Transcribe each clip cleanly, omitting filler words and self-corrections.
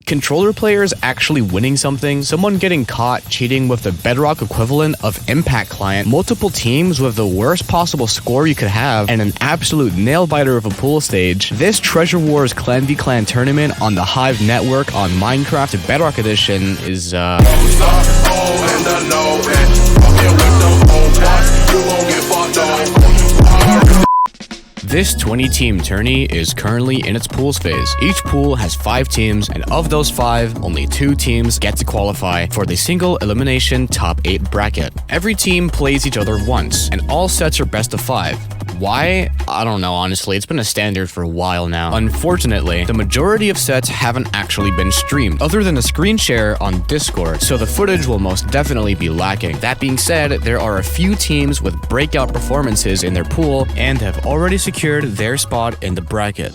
Controller players actually winning something, someone getting caught cheating with the Bedrock equivalent of Impact Client, multiple teams with the worst possible score you could have, and an absolute nail-biter of a pool stage. This Treasure Wars Clan v Clan tournament on the Hive network on Minecraft Bedrock Edition is This 20-team tourney is currently in its pools phase. Each pool has 5 teams, and of those 5, only 2 teams get to qualify for the single elimination top 8 bracket. Every team plays each other once, and all sets are best of 5. Why? I don't know, honestly. It's been a standard for a while now. Unfortunately, the majority of sets haven't actually been streamed, other than a screen share on Discord, so the footage will most definitely be lacking. That being said, there are a few teams with breakout performances in their pool and have already secured their spot in the bracket.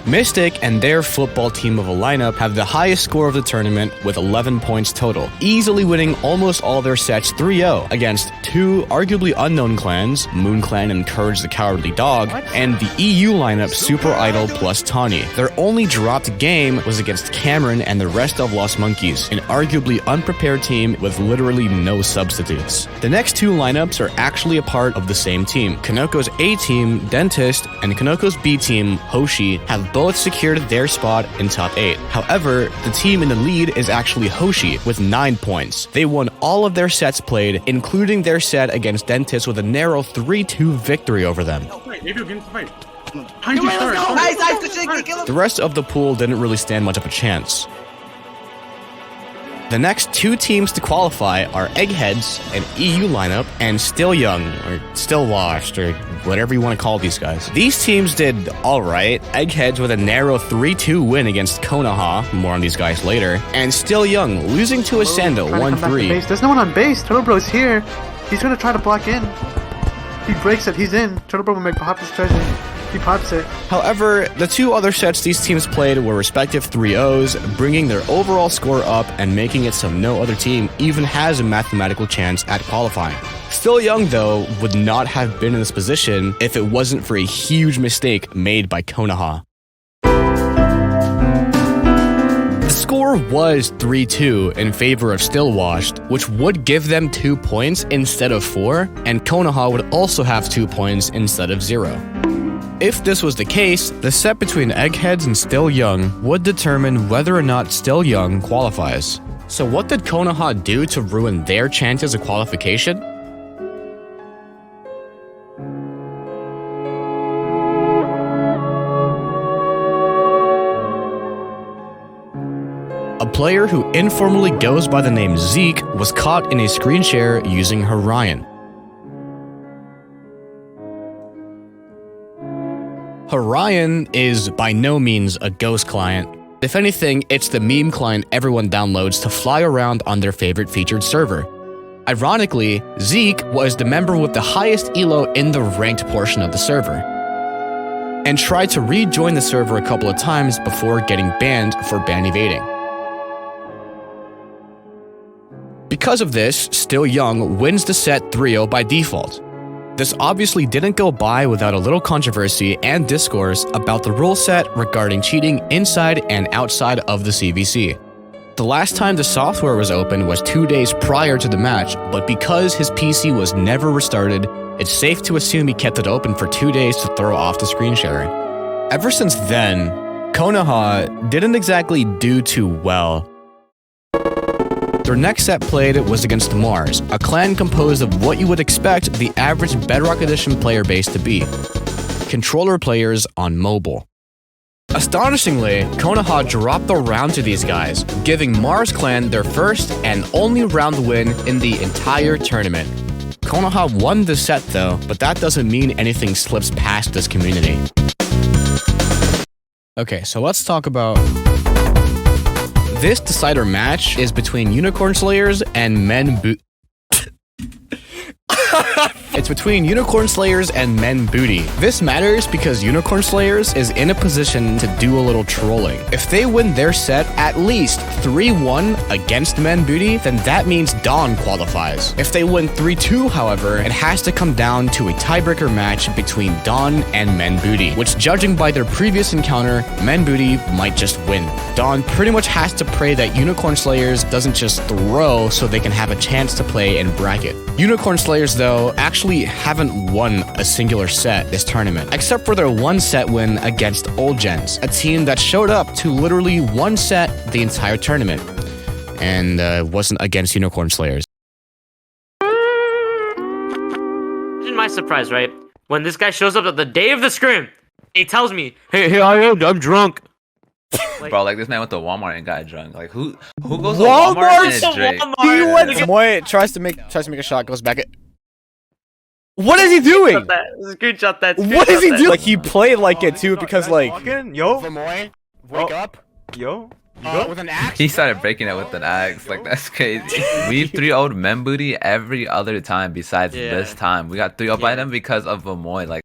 Mystic and their football team of a lineup have the highest score of the tournament with 11 points total, easily winning almost all their sets 3-0 against 2 arguably unknown clans, Moon Clan and Courage the Cowardly Dog, and the EU lineup Super Idol plus Tawny. Their only dropped game was against Cameron and the rest of Lost Monkeys, an arguably unprepared team with literally no substitutes. The next 2 lineups are actually a part of the same team. Kanoko's A team, Dentist, and Kanoko's B team, Hoshi, have both secured their spot in top 8. However, the team in the lead is actually Hoshi with 9 points. They won all of their sets played, including their set against Dentist with a narrow 3-2 victory over them. The rest of the pool didn't really stand much of a chance. The next 2 teams to qualify are Eggheads, an EU lineup, and Still Young, or Still Washed, or whatever you want to call these guys. These teams did alright. Eggheads with a narrow 3-2 win against Konoha, more on these guys later, and Still Young losing to Ascendo 1-3. There's no one on base. Turtle Bro's here. He's gonna try to block in. He breaks it. He's in. Turtle Bro will make pop his treasure. He pops it. However, the 2 other sets these teams played were respective 3-0s, bringing their overall score up and making it so no other team even has a mathematical chance at qualifying. Still Young, though, would not have been in this position if it wasn't for a huge mistake made by Konoha. The score was 3-2 in favor of Still Washed, which would give them 2 points instead of 4, and Konoha would also have 2 points instead of 0. If this was the case, the set between Eggheads and Still Young would determine whether or not Still Young qualifies. So what did Konoha do to ruin their chances of qualification? A player who informally goes by the name Zeke was caught in a screen share using Orion. Orion is by no means a ghost client. If anything, it's the meme client everyone downloads to fly around on their favorite featured server. Ironically, Zeke was the member with the highest elo in the ranked portion of the server, and tried to rejoin the server a couple of times before getting banned for ban evading. Because of this, Still Young wins the set 3-0 by default. This obviously didn't go by without a little controversy and discourse about the rule set regarding cheating inside and outside of the CVC. The last time the software was open was 2 days prior to the match, but because his PC was never restarted, it's safe to assume he kept it open for 2 days to throw off the screen sharing. Ever since then, Konoha didn't exactly do too well. Their next set played was against Mars, a clan composed of what you would expect the average Bedrock Edition player base to be: controller players on mobile. Astonishingly, Konoha dropped the round to these guys, giving Mars Clan their first and only round win in the entire tournament. Konoha won the set though, but that doesn't mean anything slips past this community. Okay, so let's talk about... This decider match is between Unicorn Slayers and Men It's between Unicorn Slayers and Men Booty. This matters because Unicorn Slayers is in a position to do a little trolling. If they win their set at least 3-1 against Men Booty, then that means Dawn qualifies. If they win 3-2, however, it has to come down to a tiebreaker match between Dawn and Men Booty, which, judging by their previous encounter, Men Booty might just win. Dawn pretty much has to pray that Unicorn Slayers doesn't just throw so they can have a chance to play in bracket. Unicorn Slayers, though, actually haven't won a singular set this tournament, except for their one set win against Old Gens, a team that showed up to literally one set the entire tournament, and wasn't against Unicorn Slayers. Imagine my surprise, right? When this guy shows up at the day of the scrim, he tells me, "Hey, I am. I'm drunk." Bro, like this man went to Walmart and got drunk. Like who goes to Walmart and is drunk? He went. Moy tries to make a shot, goes back. What is he doing? Screenshot that. What is he doing? Like he played like it too because like. Yo, Moy, wake up. Yo. With an axe. He started breaking it with an axe. Like that's crazy. We 3-0'd Men Booty every other time besides this time. We got 3-0 by them because of Vamoy. Like.